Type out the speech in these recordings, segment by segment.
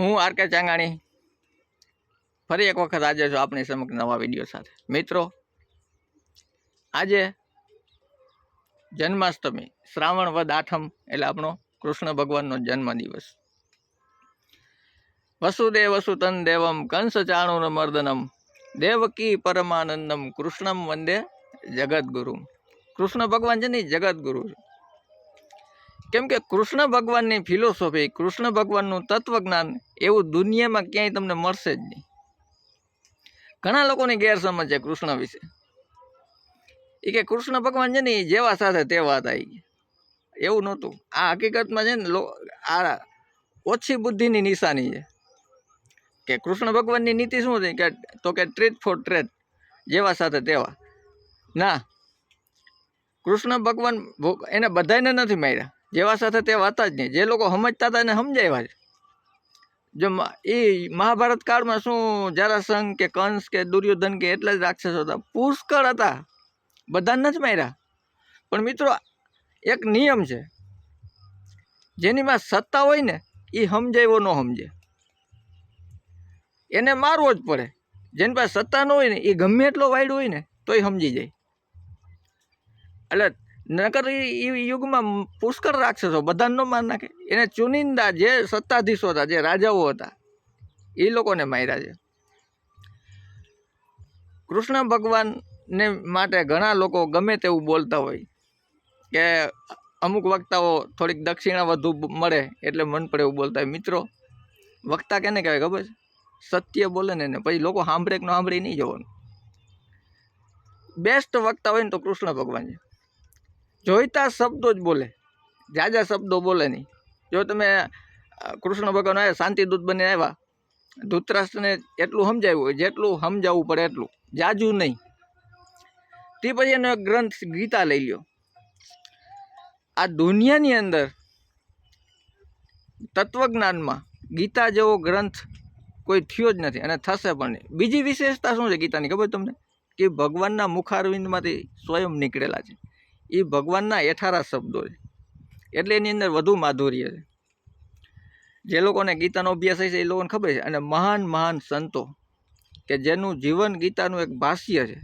હું આર.કે. ચાંગાણી ફરી એક વખત આજે છું આપણી સમક્ષ નવા વિડીયો સાથે। મિત્રો, આજે જન્માષ્ટમી, શ્રાવણ વદ આઠમ એટલે આપણો કૃષ્ણ ભગવાનનો જન્મદિવસ। વસુદેવ વસુતન દેવમ કંસ ચાણૂર મર્દનમ દેવકી પરમાનંદમ કૃષ્ણમ વંદે જગદગુરુ। કૃષ્ણ ભગવાન છે ને જગદગુરુ છે, કેમ કે કૃષ્ણ ભગવાનની ફિલોસોફી, કૃષ્ણ ભગવાનનું તત્વજ્ઞાન એવું દુનિયામાં ક્યાંય તમને મળશે જ નહીં। ઘણા લોકોની ગેરસમજ છે કૃષ્ણ વિશે। એ કે કૃષ્ણ ભગવાન છે ને એ જેવા સાથે તેવા હતા, એવું નહોતું। આ હકીકતમાં છે ને આ ઓછી બુદ્ધિની નિશાની છે કે કૃષ્ણ ભગવાનની નીતિ શું છે કે ટ્રીટ ફોર ટ્રેટ, જેવા સાથે તેવા ના। કૃષ્ણ ભગવાન એને બધાને નથી માર્યા, જેવા સાથે તેવા હતા જ નહીં। જે લોકો સમજતા હતા એને સમજાવ્યા છે। જો એ મહાભારત કાળમાં શું જરાસંઘ કે કંસ કે દુર્યોધન કે એટલા જ રાક્ષસો હતા, પુષ્કળ હતા, બધાને નથી માર્યા। પણ મિત્રો, એક નિયમ છે, જેની માં સત્તા હોય ને એ સમજાવ્યો ન સમજે, એને મારવો જ પડે। જેની પાસે સત્તા ન હોય ને એ ગમે એટલો વાયડો હોય ને તોય સમજી જાય। એટલે નકર એ યુગમાં પુષ્કળ રાક્ષસો, બધાને ન માર નાખે। એને ચુનિંદા જે સત્તાધીશો હતા, જે રાજાઓ હતા, એ લોકોને માર્યા છે। કૃષ્ણ ભગવાનને માટે ઘણા લોકો ગમે તેવું બોલતા હોય કે અમુક વક્તાઓ થોડીક દક્ષિણા વધુ મળે એટલે મન પડે એવું બોલતા હોય। મિત્રો, વક્તા કેને કહેવાય ખબર છે? સત્ય બોલે ને પછી લોકો સાંભળે કે ન સાંભળે નહીં જોવાનું। બેસ્ટ વક્તા હોય ને તો કૃષ્ણ ભગવાન છે। જોઈતા શબ્દો જ બોલે, જાજા શબ્દો બોલે નહીં। જો તમે કૃષ્ણ ભગવાન આવ્યા, શાંતિદૂત બની આવ્યા, ધૃતરાષ્ટ્રને એટલું સમજાવ્યું હોય જેટલું સમજાવવું પડે એટલું, જાજુ નહીં। તે પછી એનો એક ગ્રંથ ગીતા લઈ લ્યો। આ દુનિયાની અંદર તત્વજ્ઞાનમાં ગીતા જેવો ગ્રંથ કોઈ થયો જ નથી અને થશે પણ નહીં। બીજી વિશેષતા શું છે ગીતાની ખબર તમને? કે ભગવાનના મુખારવિંદમાંથી સ્વયં નીકળેલા છે। એ ભગવાનના એઠારા શબ્દો છે, એટલે એની અંદર વધુ માધુર્ય છે। જે લોકોને ગીતાનો અભ્યાસ હોય છે એ લોકોને ખબર છે। અને મહાન મહાન સંતો કે જેનું જીવન ગીતાનું એક ભાષ્ય છે,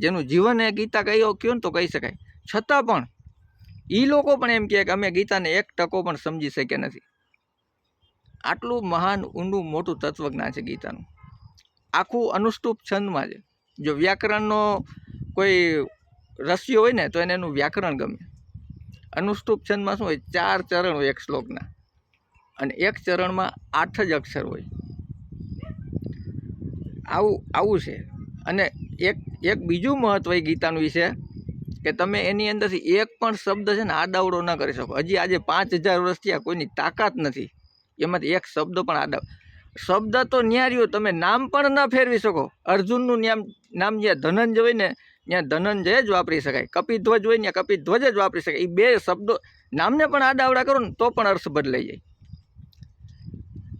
જેનું જીવન એ ગીતા કહ્યું ને તો કહી શકાય, છતાં પણ એ લોકો પણ એમ કહે કે અમે ગીતાને 1% પણ સમજી શક્યા નથી। આટલું મહાન ઊંડું મોટું તત્વજ્ઞાન છે ગીતાનું। આખું અનુષ્ટુપ છંદમાં છે। જો વ્યાકરણનો કોઈ રસ્યો હોય ને તો એને એનું વ્યાકરણ ગમે। અનુષ્ટુપ છંદમાં શું હોય? 4 ચરણ હોય એક શ્લોકના, અને એક ચરણમાં 8 જ અક્ષર હોય। આવું છે। અને એક બીજું મહત્વ એ ગીતાનું છે કે તમે એની અંદરથી એક પણ શબ્દ છે ને આડાવડો ન કરી શકો। હજી આજે 5000 વર્ષ થયા, કોઈની તાકાત નથી એમાંથી એક શબ્દ પણ શબ્દ તો ન્યાર્યો, તમે નામ પણ ન ફેરવી શકો। અર્જુનનું નામ જ્યાં ધનંજય હોય ને ત્યાં ધનંજય જ વાપરી શકાય, કપિધ્વજ હોય ને ત્યાં કપિધ્વજ જ વાપરી શકાય। એ બે શબ્દો નામને પણ આડાવડા કરો ને તો પણ અર્થ બદલાઈ જાય।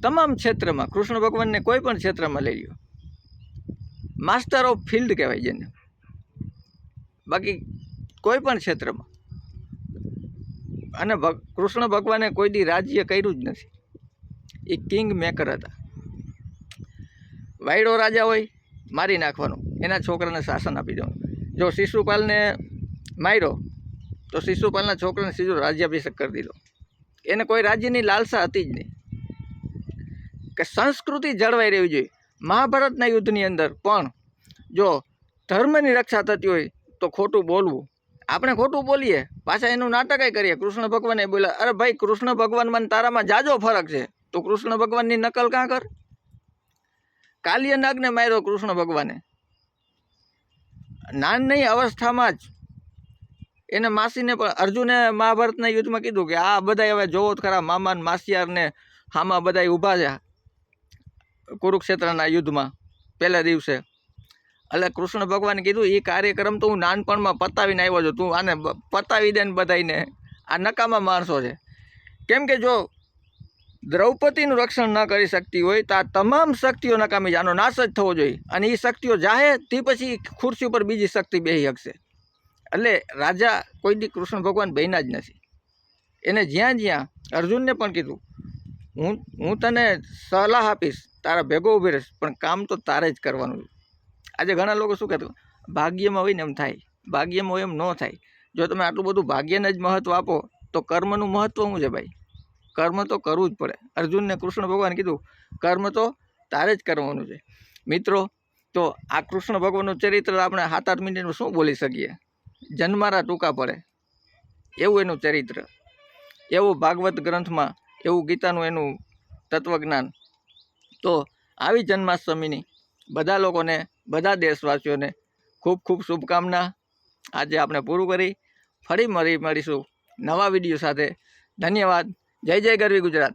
તમામ ક્ષેત્રમાં કૃષ્ણ ભગવાનને કોઈ પણ ક્ષેત્રમાં લઈ લ્યો, માસ્ટર ઓફ ફિલ્ડ કહેવાય જેને। બાકી કોઈ પણ ક્ષેત્રમાં, અને કૃષ્ણ ભગવાને કોઈ દી રાજ્ય કર્યું જ નથી, એ કિંગ મેકર હતા। વાયડો રાજા હોય, મારી નાખવાનો, એના છોકરાને શાસન આપી દેવાનું। જો શિશુપાલને માર્યો તો શિશુપાલના છોકરાને સીધો રાજ્યાભિષેક કરી દીધો। એને કોઈ રાજ્યની લાલસા હતી જ નહીં, કે સંસ્કૃતિ જળવાઈ રહેવી જોઈએ। મહાભારતના યુદ્ધની અંદર પણ જો ધર્મની રક્ષા થતી હોય તો ખોટું બોલવું, આપણે ખોટું બોલીએ પાછા એનું નાટક કરીએ। કૃષ્ણ ભગવાને બોલ્યા, અરે ભાઈ કૃષ્ણ ભગવાનમાં તારામાં જાજો ફરક છે, તો કૃષ્ણ ભગવાનની નકલ કાં કર? કાલિયનાગને માર્યો કૃષ્ણ ભગવાને, નાની અવસ્થામાં જ એને માસીને પણ, અર્જુને મહાભારતના યુદ્ધમાં કીધું કે આ બધા હવે જોવો જ ખરા, મામા માસિયારને હામાં બધા ઊભા છે કુરુક્ષેત્રના યુદ્ધમાં પહેલા દિવસે। એટલે કૃષ્ણ ભગવાને કીધું એ કાર્યક્રમ તો હું નાનપણમાં પતાવીને આવ્યો છું, તું આને પતાવી દે ને બધાને, આ નકામા માણસો છે। કેમ કે જો દ્રૌપદીનું રક્ષણ ન કરી શકતી હોય તો આ તમામ શક્તિઓ નકામી છે, આનો નાશ જ થવો જોઈએ। અને એ શક્તિઓ જાહે તે પછી ખુરશી ઉપર બીજી શક્તિ બેસી શકશે। એટલે રાજા કોઈ દી કૃષ્ણ ભગવાન બન્યા જ નથી। એને જ્યાં જ્યાં અર્જુનને પણ કીધું હું તને સલાહ આપીશ, તારા ભેગો ઊભી રહીશ, પણ કામ તો તારે જ કરવાનું છે. આજે ઘણા લોકો શું કહેતું, ભાગ્યમાં હોય ને એમ થાય, ભાગ્યમાં હોય એમ ન થાય. જો તમે આટલું બધું ભાગ્યને જ મહત્ત્વ આપો તો કર્મનું મહત્ત્વ શું છે ભાઈ? કર્મ તો કરવું જ પડે. અર્જુનને કૃષ્ણ ભગવાન કીધું કર્મ તો તારે જ કરવાનું છે. મિત્રો, તો આ કૃષ્ણ ભગવાનનું ચરિત્ર આપણે 7-8 મિનિટમાં શું બોલી શકીએ? જન્મારા ટૂંકા પડે એવું એનું ચરિત્ર, એવું ભાગવત ગ્રંથમાં, એવું ગીતાનું એનું તત્વજ્ઞાન. તો આવી જન્માષ્ટમીની બધા લોકોને, બધા દેશવાસીઓને ખૂબ ખૂબ શુભકામના. આજે આપણે પૂરું કરી, ફરી મળીશું નવા વિડીયો સાથે. ધન્યવાદ. જય જય ગરવી ગુજરાત.